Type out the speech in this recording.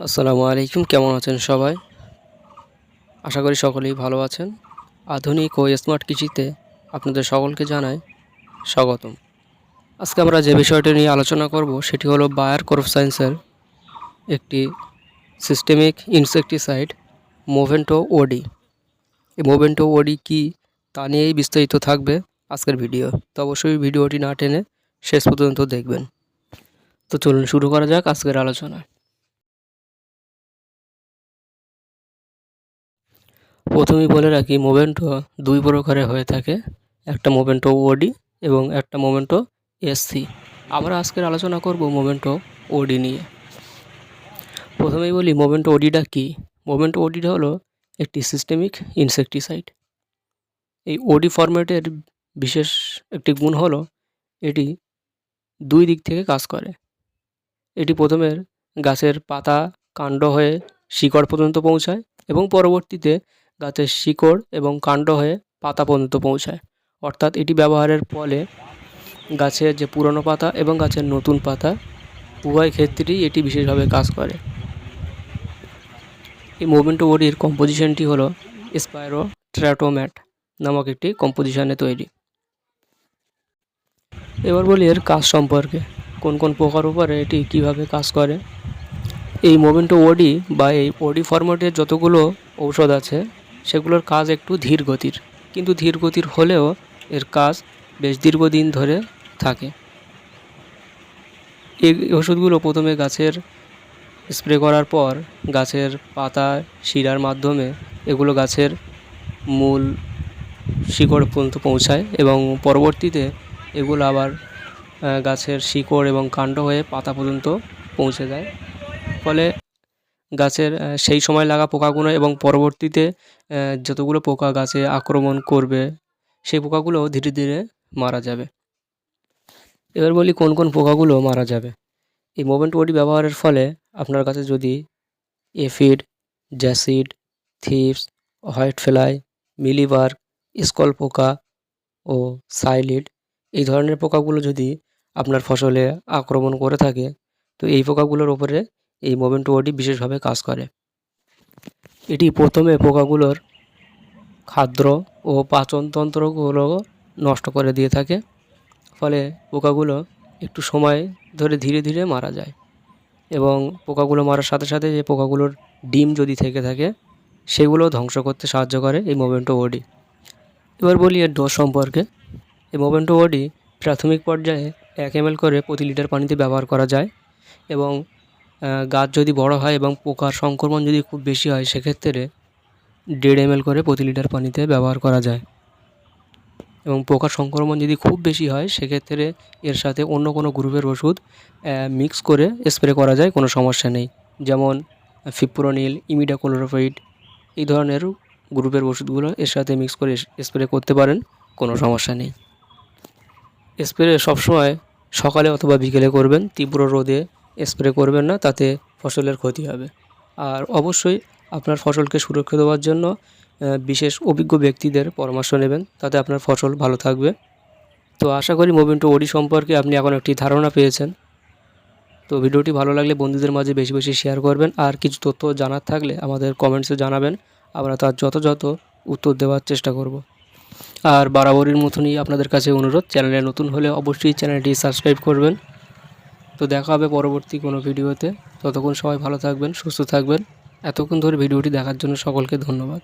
আসসালামু আলাইকুম। কেমন আছেন সবাই? আশা করি সকলেই ভালো আছেন। আধুনিক ও স্মার্ট কৃষিতে আপনাদের সকলকে জানাই স্বাগতম। আজকে আমরা যে বিষয়টি নিয়ে আলোচনা করব সেটি হলো বায়ার ক্রপ সায়েন্সের একটি সিস্টেমিক ইনসেক্টিসাইড মোভেন্টো ওডি। এই মোভেন্টো ওডি কী তা নিয়েই বিস্তারিত থাকবে আজকের ভিডিও। তো অবশ্যই ভিডিওটি না টেনে শেষ পর্যন্ত দেখবেন। তো চলুন শুরু করা যাক আজকের আলোচনা। প্রথমেই বলে রাখি, মোভেন্টো দুই প্রকারে হয়ে থাকে, একটা মোভেন্টো ওডি এবং একটা মোভেন্টো এসসি। আমরা আজকের আলোচনা করব মোভেন্টো ওডি নিয়ে। প্রথমেই বলি মোভেন্টো ওডিটা কী। মোভেন্টো ওডিটা হলো একটি সিস্টেমিক ইনসেকটিসাইড। এই ওডি ফরম্যাটের বিশেষ একটি গুণ হলো এটি দুই দিক থেকে কাজ করে। এটি প্রথমে গাছের পাতা কাণ্ড হয়ে শিকড় পর্যন্ত পৌঁছায় এবং পরবর্তীতে গাছের শিকড় এবং কাণ্ড হয়ে পাতা পর্যন্ত পৌঁছায়। অর্থাৎ এটি ব্যবহারের ফলে গাছের যে পুরনো পাতা এবং গাছের নতুন পাতা উভয় ক্ষেত্রেই এটি বিশেষভাবে কাজ করে। এই মোভেন্টো ওডির কম্পোজিশনটি হলো স্পাইরোট্র্যাটোম্যাট নামক একটি কম্পোজিশনে তৈরি। এবার বলি এর কাজ সম্পর্কে, কোন কোন পোকার উপরে এটি কীভাবে কাজ করে। এই মোভেন্টো ওডি বা এই ওডি ফরম্যাটের যতগুলো ঔষধ আছে সেগুলোর কাজ একটু ধীর গতির, কিন্তু ধীর গতির হলেও এর কাজ বেশ দীর্ঘদিন ধরে থাকে। এই ওষুধগুলো প্রথমে গাছের স্প্রে করার পর গাছের পাতা শিরার মাধ্যমে এগুলো গাছের মূল শিকড় পর্যন্ত পৌঁছায় এবং পরবর্তীতে এগুলো আবার গাছের শিকড় এবং কাণ্ড হয়ে পাতা পর্যন্ত পৌঁছে যায়। ফলে গাছের সেই সময় লাগা পোকাগুলো এবং পরবর্তীতে যতগুলো পোকা গাছে আক্রমণ করবে সেই পোকাগুলো ধীরে ধীরে মারা যাবে। এবার বলি কোন কোন পোকাগুলো মারা যাবে। এই মোভেন্টো ওডি ব্যবহারের ফলে আপনার কাছে যদি aphid, jassid, thrips, white fly, mealybug, scale পোকা ও সাইলিড এই ধরনের পোকাগুলো যদি আপনার ফসলে আক্রমণ করে থাকে, তো এই পোকাগুলোর ওপরে এই মোভেন্টো ওডি বিশেষভাবে কাজ করে। এটি প্রথমে পোকাগুলোর খাদ্য ও পাচনতন্ত্রগুলো নষ্ট করে দিয়ে থাকে, ফলে পোকাগুলো একটু সময় ধরে ধীরে ধীরে মারা যায় এবং পোকাগুলো মারার সাথে সাথে যে পোকাগুলোর ডিম যদি থেকে থাকে সেগুলো ধ্বংস করতে সাহায্য করে এই মোভেন্টো ওডি। এবার বলি এর ডোজ সম্পর্কে। এই মোভেন্টো ওডি প্রাথমিক পর্যায়ে 1 ml করে প্রতি লিটার পানিতে ব্যবহার করা যায় এবং গাছ যদি বড় হয় এবং পোকার সংক্রমণ যদি খুব বেশি হয় সেক্ষেত্রে 1.5 ml করে প্রতি লিটার পানিতে ব্যবহার করা যায় এবং পোকার সংক্রমণ যদি খুব বেশি হয় সেক্ষেত্রে এর সাথে অন্য কোনো গ্রুপের ওষুধ মিক্স করে স্প্রে করা যায়, কোনো সমস্যা নেই। যেমন ফিপ্রোনিল, ইমিডাক্লোপিরিড এই ধরনের গ্রুপের ওষুধগুলো এর সাথে মিক্স করে স্প্রে করতে পারেন, কোনো সমস্যা নেই। স্প্রে সবসময় সকালে অথবা বিকেলে করবেন, তীব্র রোদে স্প্রে করবেন না, তাতে ফসলের ক্ষতি হবে। আর অবশ্যই আপনার ফসলকে সুরক্ষা দেওয়ার জন্য বিশেষ অভিজ্ঞ ব্যক্তিদের পরামর্শ নেবেন, তাতে আপনার ফসল ভালো থাকবে। তো আশা করি মোভেন্টো ওডি সম্পর্কে আপনি এখন একটি ধারণা পেয়েছেন। তো ভিডিওটি ভালো লাগলে বন্ধুদের মাঝে বেশি বেশি শেয়ার করবেন, আর কিছু তথ্য জানার থাকলে আমাদের কমেন্টসে জানাবেন, আমরা তার যথাযথ উত্তর দেওয়ার চেষ্টা করব। আর বরাবরের মতনই আপনাদের কাছে অনুরোধ, চ্যানেলে নতুন হলে অবশ্যই চ্যানেলটি সাবস্ক্রাইব করবেন। তো দেখা হবে পরবর্তী কোনো ভিডিওতে। ততক্ষণ সবাই ভালো থাকবেন, সুস্থ থাকবেন। এতক্ষণ ধরে ভিডিওটি দেখার জন্য সকলকে ধন্যবাদ।